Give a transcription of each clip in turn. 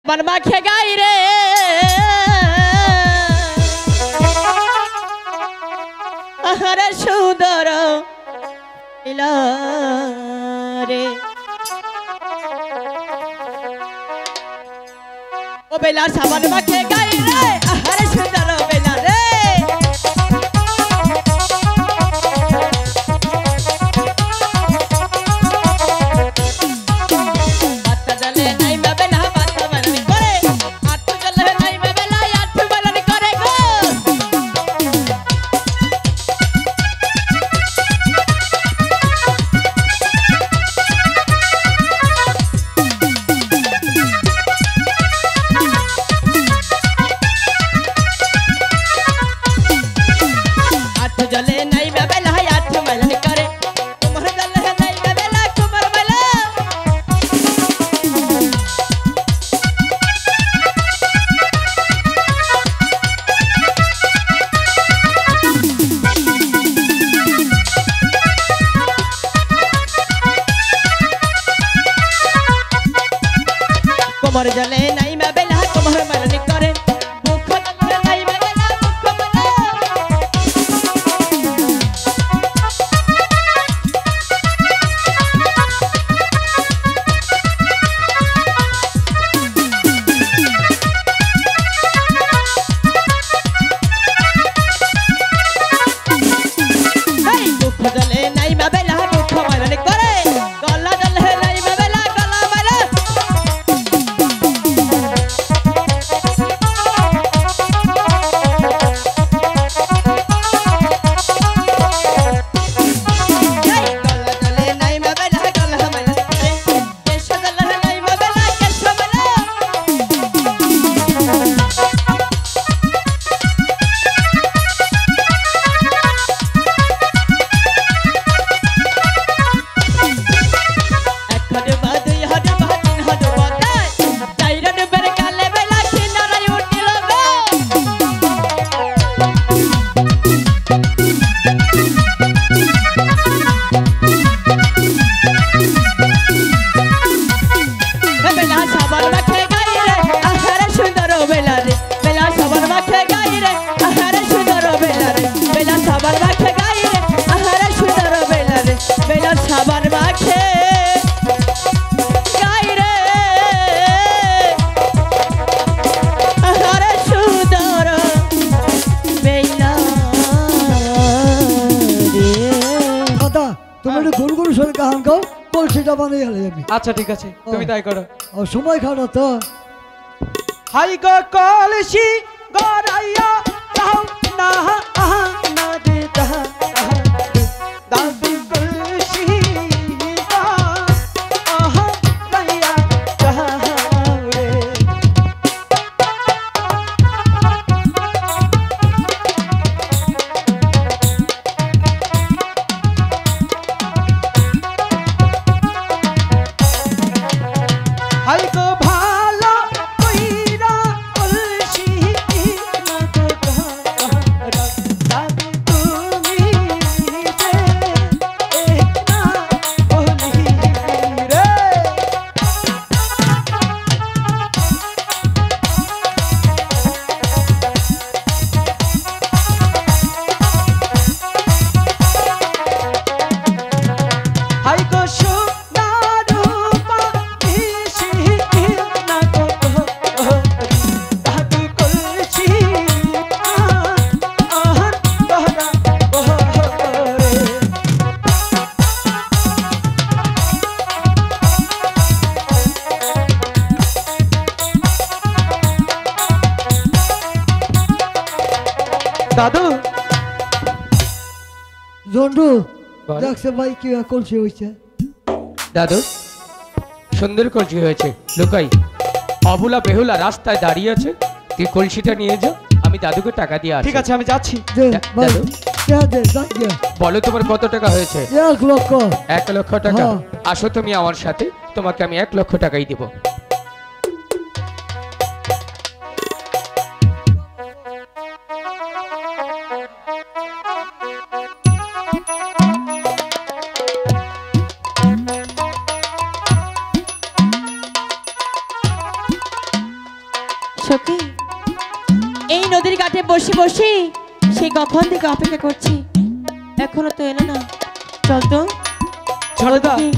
मन माखे गाई रे हरे सुंदर इला रे ओ बेला सावन माखे गाई रे हरे सुंदर बेला रे कुमार जले नहीं मैं बेला कुमार मन करे भूख नहीं मैं बेला भूख मन भूख जले नहीं मैं बेला भूख मन करे गला जले नहीं मैं बेला गला मन আচ্ছা ঠিক আছে তুমি তাই করো সময় খাও না তো হাই গো কলসি গড়াইয়া দাও না না দে দাবি কলসি রাইয়া রে দাদু জন্ডু দেখছে ভাই কি কলসি হইছে দাদু সুন্দর কলসি হয়েছে লুকাই অবুলা বেহুলা রাস্তায় দাঁড়িয়ে আছে তুই কলসিটা নিয়ে যা আমি দাদুকে টাকা দিয়ে আসি ঠিক আছে আমি যাচ্ছি দাদু বলো তোমার কত টাকা হয়েছে 1 লক্ষ 1 লক্ষ টাকা আসো তুমি আমার সাথে তোমাকে আমি 1 লক্ষ টাকাই দেব সখী, এই নদীর ঘাটে বসে বসে সেই কখন থেকে অপেক্ষা করছি, এখনো তো এলো না। চল তো ঝড়দা, ওদিকে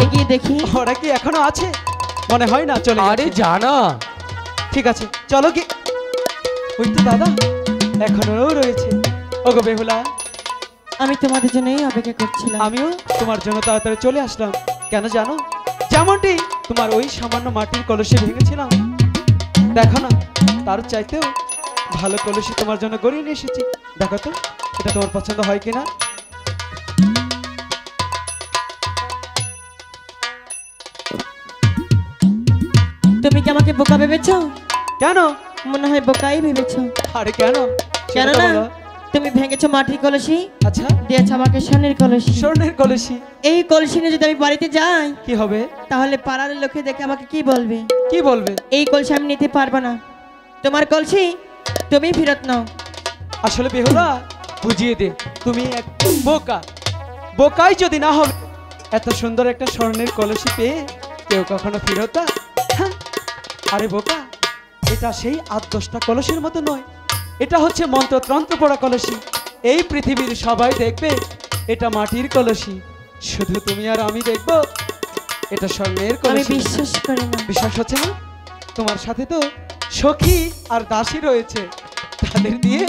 এগিয়ে দেখি। ওরা কি এখনো আছে? মনে হয় না চলে আরে গেছে। জানা, ঠিক আছে চলো কি। ওই তো দাদা এখনো রয়েছে। ওগো বেহুলা, আমি তোমাদের জন্যই অপেক্ষা করছিলাম। আমিও তোমার জন্য তাড়াতাড়ি চলে আসলাম। কেন জানো? যেমনটি তোমার ওই সামান্য মাটির কলসি ভেঙেছিলাম, দেখো না তার চাইতেও ভালো কলসি তোমার জন্য গড়িয়ে নিয়ে এসেছি। দেখো তো এটা তোমার পছন্দ হয় কিনা। তুমি কি আমাকে বোকা ভেবেছো? কেন? মনে হয় বোকাই ভেবেছো। আরে কেন? কেন সেটা তো না, বলো। তুমি ভেঙেছো মাটির কলসি, আচ্ছা, দিয়েছো আমাকে স্বর্ণের কলসি। স্বর্ণের কলসি এই কলসি নিয়ে যদি আমি বাড়িতে যাই, কি হবে? তাহলে পাড়ার লোকে দেখে আমাকে কি বলবে? কি বলবে? এই কলসি আমি নিতে পারবো না। তোমার কলসি তুমি ফেরত নাও। আসলে বেহুলা, বুঝিয়ে দে। তুমি এক বোকা। বোকাই যদি না হবে, এত সুন্দর একটা স্বর্ণের কলসি পেয়ে কেউ কখনো ফেরত দেয়? হ্যাঁ। আরে বোকা, এটা সেই 8-10টা কলসির মতো নয়। এটা হচ্ছে মন্ত্রতন্ত্র পড়া কলসি। এই পৃথিবীর সবাই দেখবে এটা মাটির কলসি, শুধু তুমি আর আমি দেখব এটা স্বর্ণের আমি কলসি। বিশ্বাস করি না। বিশ্বাস হচ্ছে না? তোমার সাথে তো সখী আর দাসী রয়েছে, তাদের দিয়ে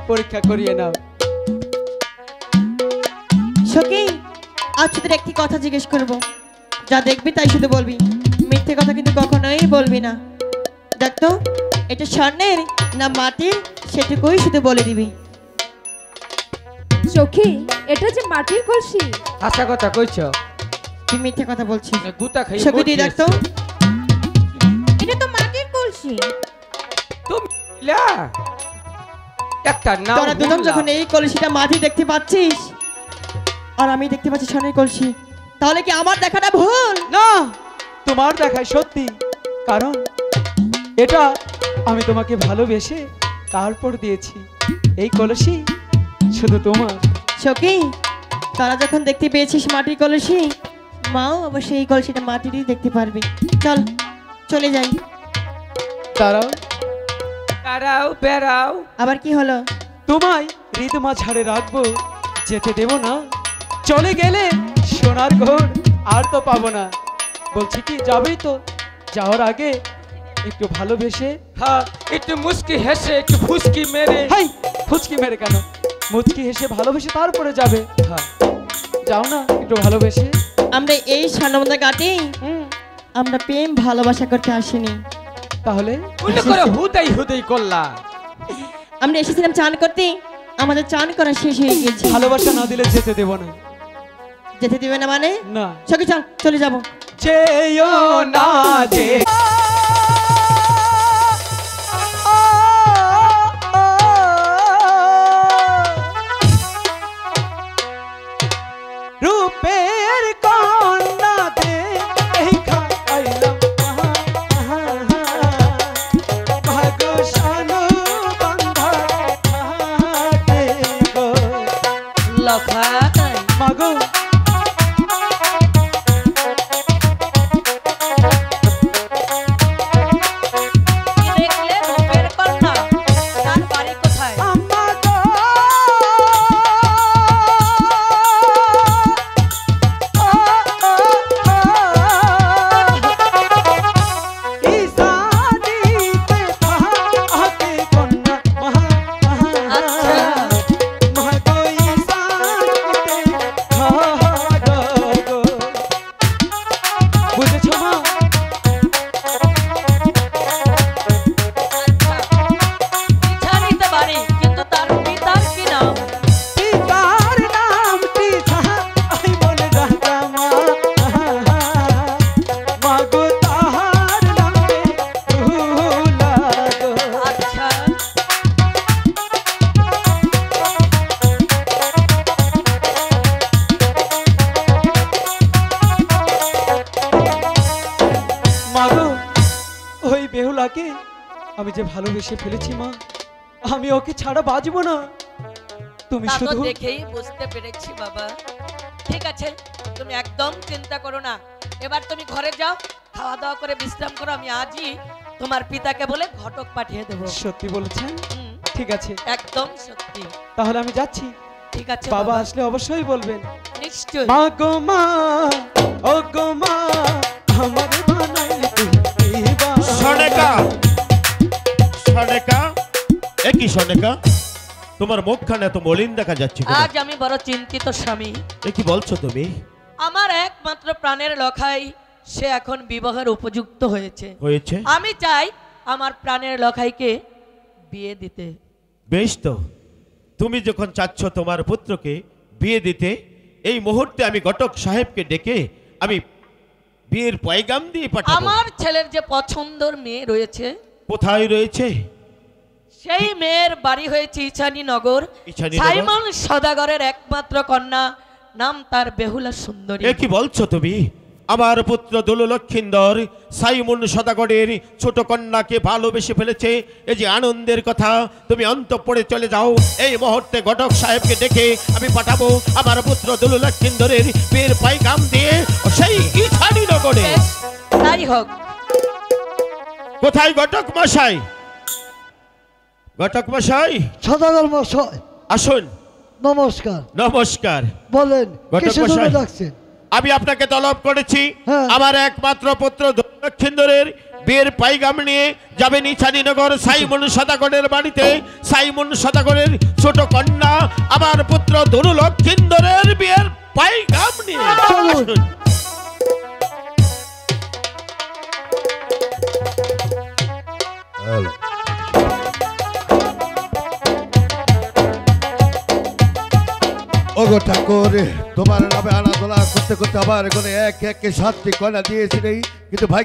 পরীক্ষা করিয়ে নাও। সখী, আজ তোদের একটি কথা জিজ্ঞেস করব, যা দেখবি তাই শুধু বলবি, মিথ্যে কথা কিন্তু কখনোই বলবি না। দেখ তো এটা স্বর্ণের না মাটির, সেটুকুই শুধু বলে দিবি। সখী, এটা যে মাটির কলসি। আশা কথা কইছ তুই মিথ্যে কথা বলছিস। না, গুতা খাই সখী তুই দেখ তো। এটা তো মাটির কলসি। তুমি লা একটা নাম তোরা দুজন ভুললা। যখন এই কলসিটা মাটি দেখতে পাচ্ছিস আর আমি দেখতে পাচ্ছি স্বর্ণের কলসি, তাহলে কি আমার দেখাটা ভুল? না, তোমার দেখায় সত্যি, কারণ এটা আমি তোমাকে ভালোবেসে তারপর দিয়েছি। এই কলসি শুধু তোমার। সখী, তারা যখন দেখতে পেয়েছিস মাটির কলসি, মাও অবশ্যই এই কলসিটা মাটিরই দেখতে পারবে। চল চলে যাই। দাঁড়াও, দাঁড়াও বেড়াও। আবার কি হলো? তোমায় হৃদমা ঝাড়ে রাখবো, যেতে দেব না। চলে গেলে সোনার ঘর আর তো পাবো না। বলছি কি, যাবেই তো? যাওয়ার আগে একটু ভালোবেসে, হ্যাঁ, একটু মুস্কি হেসে একটু ফুসকি মেরে। হাই, ফুচকি মেরে কেন, মুচকি হেসে ভালোবেসে তারপরে যাবে। হ্যাঁ, যাও না একটু ভালোবেসে। আমরা এই স্বর্ণমুদ্রা ঘাটে আমরা প্রেম ভালোবাসা করতে আসিনি, তাহলে মনে করে হুদাই হুদাই করলা। আমরা এসেছিলাম চান করতে। আমাদের চান করা শেষ হয়ে গিয়েছে। ভালোবাসা না দিলে যেতে দেব না। যেতে দিবে না মানে? না, সখী চল চলে যাবো। যেও না যে। রূপের কন্যা দে এই খাইলাম ভাগো শানু বন্ধা গো লখাই মাগো। দেখলে রূপের কন্যা, তার বাড়ি কোথায়? আম্মা গো ইসানিতে থাকে কন্যা মহা আচ্ছা। মাগো ইসানিতে থাগো গো। বুঝেছো মা? নিতে পারি, কিন্তু তার পিতার কি নাম? পিতার নামটি আই বলে রাজা মা। মাগো তাহার নামে ভুলা গো। আচ্ছা, মাগো, ওই বেহুলাকে আমি যে ভালোবেসে ফেলেছি মা, আমি ওকে ছাড়া বাঁচবো না। তুমি তা তো শুধু দেখেই বুঝতে পেরেছি বাবা। ঠিক আছে, তুমি একদম চিন্তা করো না। এবার তুমি ঘরে যাও, খাওয়া দাওয়া করে বিশ্রাম করো। আমি আজই তোমার পিতাকে বলে ঘটক পাঠিয়ে দেবো। সত্যি বলেছেন? হুম, ঠিক আছে, একদম সত্যি। তাহলে আমি যাচ্ছি। ঠিক আছে বাবা আসলে অবশ্যই বলবেন। নিশ্চয়। মা গো মা, ও গো মা, আমার বানাইলে তুমি বাবা। সনেকা, সনেকা, এ কি সনেকা, তোমার মুখখানে এত মলিন দেখা যাচ্ছে কেন? আজ আমি বড় চিন্তিত স্বামী। এ কি বলছো তুমি? আমার একমাত্র প্রাণের লখাই সে এখন বিবাহের উপযুক্ত হয়েছে। হয়েছে? আমি চাই আমার প্রাণের লখাইকে বিয়ে দিতে। বেশ তো, তুমি যখন চাচ্ছ তোমার পুত্রকে বিয়ে দিতে, এই মুহূর্তে আমি ঘটক সাহেবকে ডেকে আমি বিয়ের পয়গাম দিয়ে পাঠাবো। আমার ছেলের যে পছন্দের মেয়ে রয়েছে, কোথায় রয়েছে? সেই মেয়ের বাড়ি হয়েছে ইছানীনগর। ইছানীনগর? সাইমন সদাগরের একমাত্র কন্যা, নাম তার বেহুলা সুন্দরী। এ কি বলছো তুমি? আমার পুত্র দোলু লক্ষিন্দর সাইমন সদাগরের ছোট কন্যাকে ভালোবেসে ফেলেছে, এই যে আনন্দের কথা। তুমি অন্তঃপুরে চলে যাও, এই মুহূর্তে ঘটক সাহেবকে ডেকে আমি পাঠাবো আমার পুত্র দোলু লক্ষিন্দরের বিয়ের পয়গাম দিয়ে সেই ইছানীনগরে। বেশ, তাই হোক। কোথায় ঘটক মশাই? ঘটক মশাই সদাগর মশাই, আসুন। নমস্কার। নমস্কার। বলেন, ঘটক কিসের জন্য মশাই। ডাকছেন? আমি আপনাকে তলব করেছি। হ্যাঁ। আমার একমাত্র পুত্র দক্ষিণের বিয়ের পাইগাম নিয়ে যাবেন ইছানীনগর সাইমন সদাগরের বাড়িতে। সাইমন সদাগরের ছোট কন্যা আমার পুত্র ধনু লক্ষিন্দরের বিয়ের পাইগাম নিয়ে। চলুন। আসুন। ওগো ঠাকুর, তোমার নামে আনাদোলা করতে করতে আবার এখানে এক এক 7টি কন্যা দিয়েছি, কিন্তু ভাই